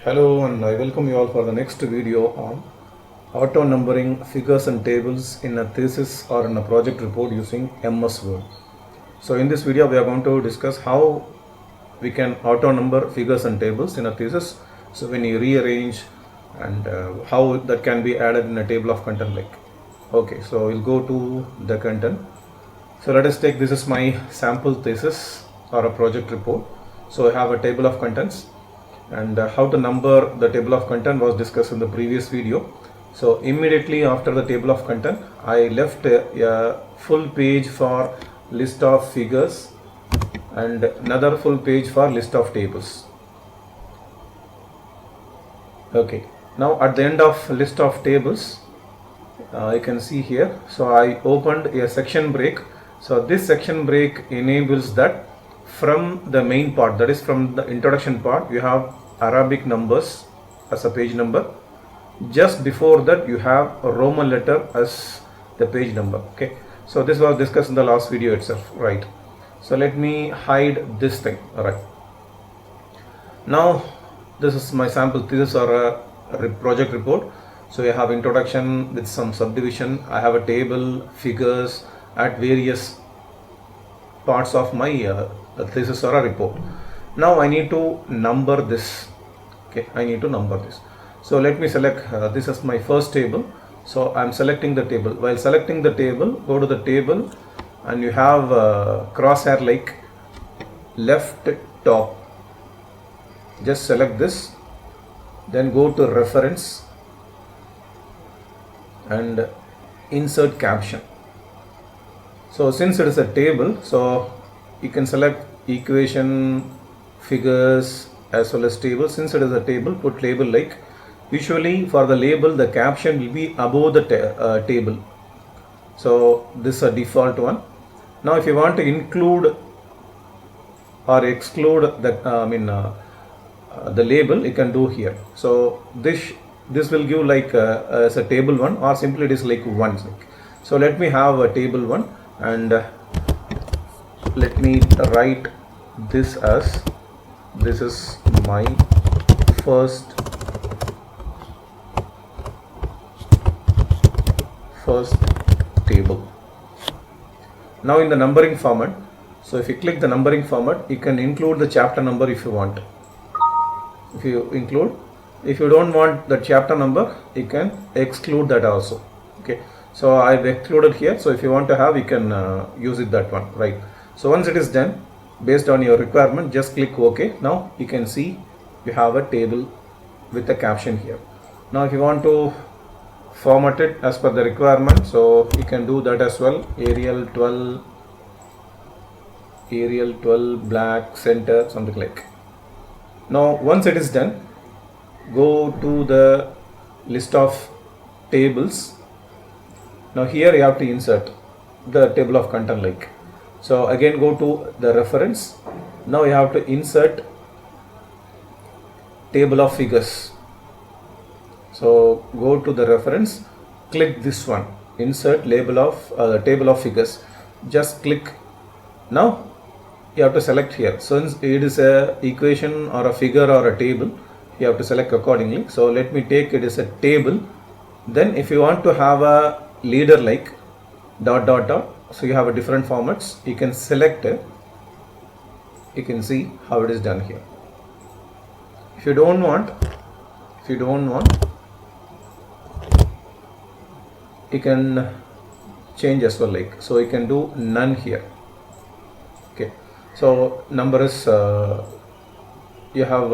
Hello and I welcome you all for the next video on auto numbering figures and tables in a thesis or in a project report using MS Word. So in this video we are going to discuss how we can auto number figures and tables in a thesis. So when you rearrange and how that can be added in a table of content like. Okay, so we'll go to the content. So let us take this is my sample thesis or a project report. So I have a table of contents. And how to number the table of content was discussed in the previous video. So immediately after the table of content, I left a full page for list of figures and another full page for list of tables. Okay, now at the end of list of tables, you can see here. So I opened a section break. So this section break enables that from the main part, that is from the introduction part, you have Arabic numbers as a page number. Just before that you have a Roman letter as the page number. Okay, so this was discussed in the last video itself, right? So let me hide this thing. All right, now this is my sample thesis or a project report. So I have introduction with some subdivision. I have a table, figures at various parts of my thesis or a report. Now I need to number this. Okay, I need to number this. So let me select this as my first table. So I'm selecting the table. While selecting the table, go to the table and you have crosshair like left top. Just select this, then go to reference and insert caption. So since it is a table, so you can select equation, figures as well as table. Since it is a table, put label like. Usually for the label the caption will be above the table. So this is a default one. Now if you want to include or exclude the the label, you can do here. So this will give like as a table one, or simply it is like one. So let me have a table one and let me write this as this is my first table. Now in the numbering format, so if you click the numbering format, you can include the chapter number if you want. If you include, if you don't want the chapter number, you can exclude that also. Okay, so I've excluded here. So if you want to have, you can use it that one, right? So once it is done, based on your requirement, just click OK. Now you can see you have a table with a caption here. Now if you want to format it as per the requirement, so you can do that as well. Arial 12 black center, something like. Now once it is done, go to the list of tables. Now here you have to insert the table of content like. So again go to the reference. Now you have to insert table of figures. So go to the reference, click this one, insert label of table of figures. Just click. Now you have to select here. Since it is a equation or a figure or a table, you have to select accordingly. So let me take it as a table. Then if you want to have a leader like dot dot dot, so you have a different formats, you can select it. You can see how it is done here. If you don't want, you can change as well like. So you can do none here. Okay, so number is you have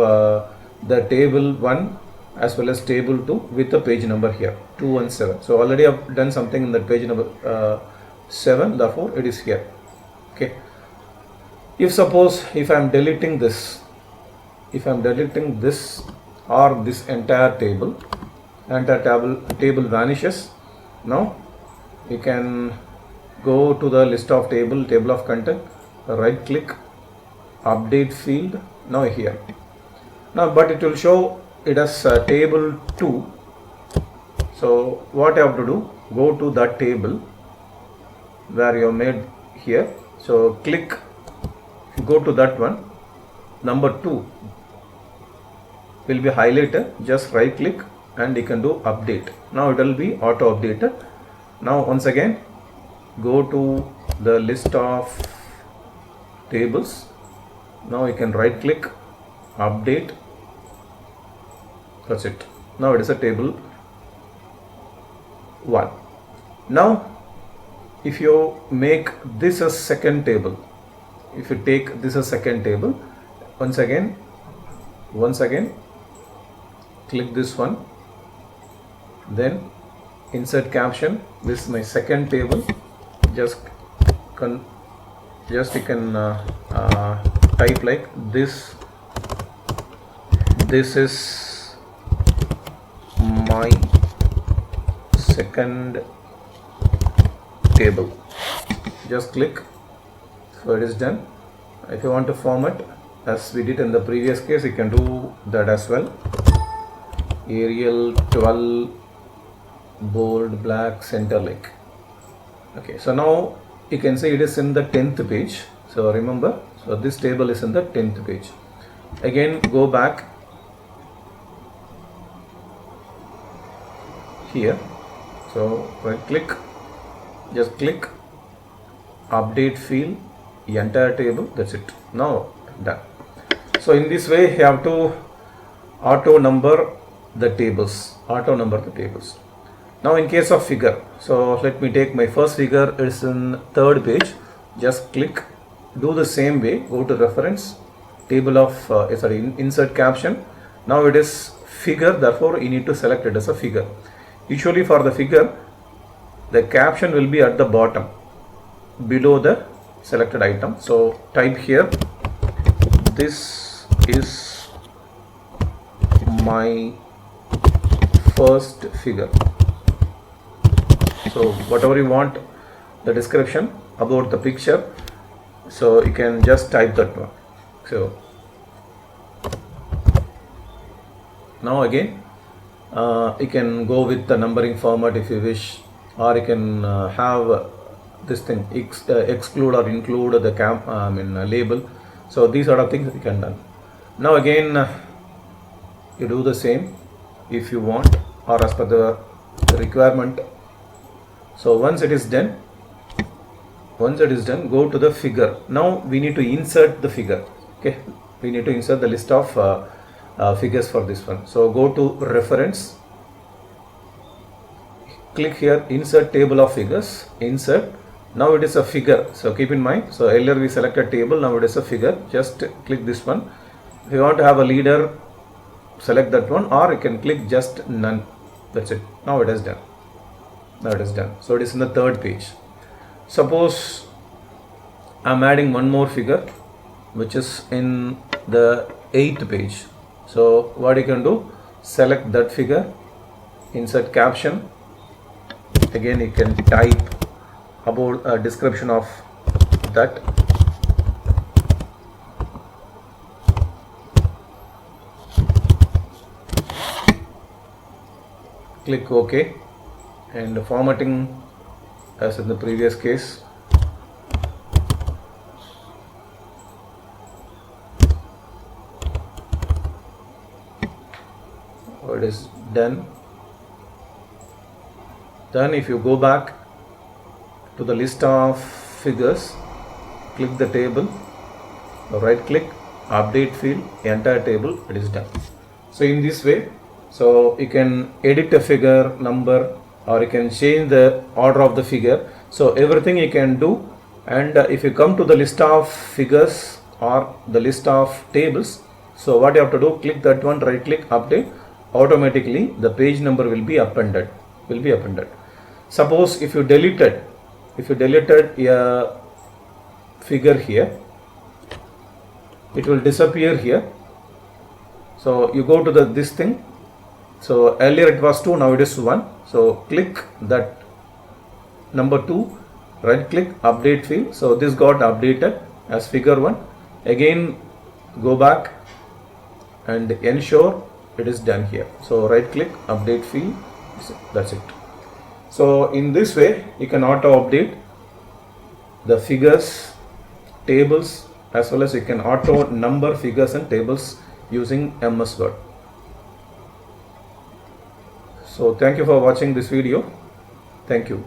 the table 1 as well as table 2 with the page number here 2 and 7. So already I've done something in that page number 7, therefore it is here. Okay, if suppose if I am deleting this, or this entire table vanishes. Now you can go to the list of table of content, right click, update field. Now here, now but it will show it as table 2. So what you have to do, go to that table where you have made here. So click, go to that one, number 2. will be highlighted. Just right click and you can do update. Now it will be auto updated. Now once again go to the list of tables. Now you can right click, update. That's it. Now it is a table 1. Now if you make this a second table, if you take this as second table, once again click this one, then insert caption. This is my second table. Just you can type like this. This is my second table. Just click. So it is done. If you want to format as we did in the previous case, you can do that as well. Arial 12, bold, black, center link. Okay, so now you can see it is in the 10th page. So remember, so this table is in the 10th page. Again go back here. So right click, just click, update field, entire table. That's it. Now done. So in this way you have to auto number the tables. Now in case of figure, so let me take my first figure. It's in 3rd page. Just click, do the same way, go to reference, table of insert caption. Now it is figure, therefore you need to select it as a figure. Usually for the figure, the caption will be at the bottom below the selected item. So type here, this is my first figure. So whatever you want the description about the picture, so you can just type that one. So now again you can go with the numbering format if you wish, or you can have this thing exclude or include the label. So these sort of things you can done. Now again you do the same if you want, or as per the requirement. So once it is done, go to the figure. Now we need to insert the figure. Okay, we need to insert the list of figures for this one. So go to reference, click here, insert table of figures, insert. Now it is a figure. So keep in mind, so earlier we selected table, now it is a figure. Just click this one. If you want to have a leader, select that one, or you can click just none. That's it. Now it is done. So it is in the 3rd page. Suppose I'm adding one more figure which is in the 8th page. So what you can do, select that figure, insert caption. Again you can type about a description of that. Click OK, and formatting as in the previous case. It is done. Then if you go back to the list of figures, click the table, right click, update field, entire table. It is done. So in this way, so you can edit a figure number, or you can change the order of the figure. So everything you can do. And if you come to the list of figures or the list of tables, so what you have to do, click that one, right click, update. Automatically the page number will be appended. Suppose if you deleted a figure here, it will disappear here. So you go to this thing. So earlier it was 2, now it is 1. So click that number 2, right click, update field. So this got updated as figure 1. Again go back and ensure it is done here. So right click, update field. That's it. So in this way you can auto update the figures, tables, as well as you can auto number figures and tables using MS Word. So thank you for watching this video. Thank you.